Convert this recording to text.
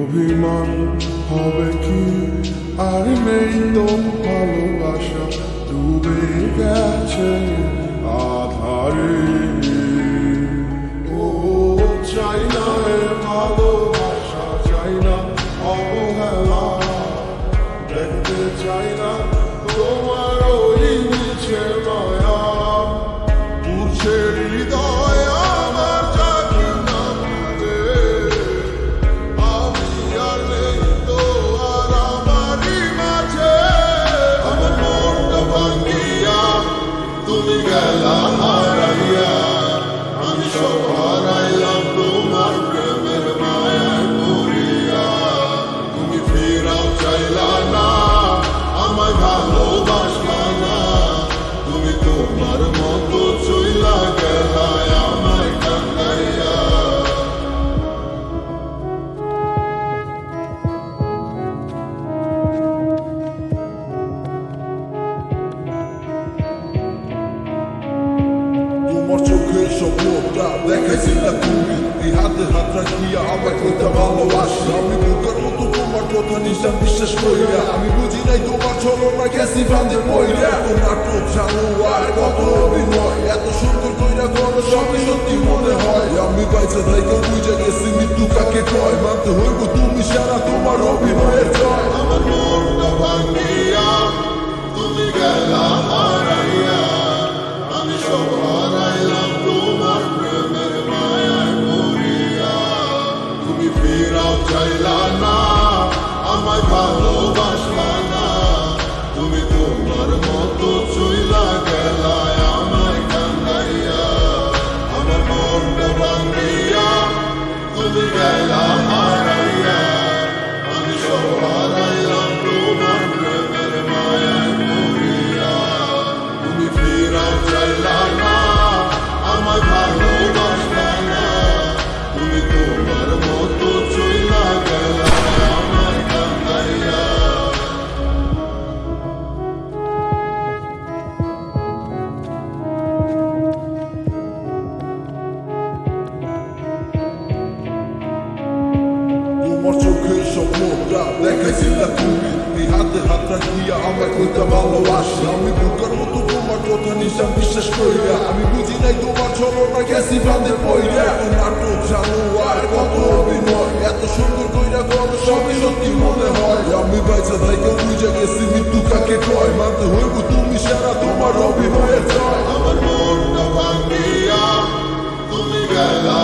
অভিমান হবে কি আর নেই তো ভালোবাসা ডুবে গেছে আধারে ও চাই না ভালোবাসা চাই না অবহেলা দেখতে চাই না তোমার ওই মিছে মায়া পুরছে হৃদয় আমার জাগি না রে আমি আর নেই তো আর আমারই মাঝে আমার মনটা ভাঙিয়া তুমি গেলা হারাইয়া আমি সব হারাইলাম তোমার প্রেমের মায়ায় পড়িয়া তুমি ফিরাও চাইলা না আমায় ভালোবাসলা না তুমি তোমার মতো চইলা গেলা আমায় কান্দাইয়া তোমার চোখের স্বপ্নটা দেখাইছিলা তুমি এই হাতে হাত রাখিয়া আমায় কইতা ভালোবাসি আমি বুকের মতো তোমার কথা নিশান বিশ্বাস কইরা আমি বুঝি নাই তোমার ছলনা গেছি ফাঁদে পইরা এত নাটক জানো আর কত অভিনয় এত সুন্দর কইরা করো সবই সত্যি মনে হয় আমি বাইচা থাইকা বুঝে গেছি মৃত্যু কাকে কয় মানতে হইব তুমি সারা তোমার অভিনয়ের জয় আমার মনটা ভাঙিয়া তুমি গেলা হারাইয়া আমি সব হারাইলাম তোমার প্রেমের মায়ায় পড়িয়া তুমি ফিরাও চাইলা না আমায় ভালোবাসলা না তুমি তোমার মতো চইলা গেলা আমায় কান্দাইয়া আমার মনটা ভাঙিয়া তুমি গেলা হারাইয়া আমি সব হারাইলাম তোমার প্রেমের মায়ায় পড়িয়া তুমি ফিরাও চাইলা না আমায় ভালোবাসলা না তুমি তোমার মতো চইলা গেলা আমায় কান্দাইয়া তোমার চোখের স্বপ্নটা দেখাইছিলা তুমি এই হাতে হাত রাখিয়া আমায় কইতা ভালোবাসি আমি বুকের মতো তোমার কথা নিশান বিশ্বাস কইরা আমি বুঝি নাই তোমার ছলনা গেছি ফাঁদে পইরা এত নাটক জানো আর কত অভিনয় এত সুন্দর কইরা করো সবই সত্যি মনে হয় আমি বাইচা থাইকা বুঝে গেছি মৃত্যু কাকে কয় মানতে হইব তুমি সারা তোমার অভিনয়ের জয় আমার মনটা ভাঙিয়া তুমি গেলা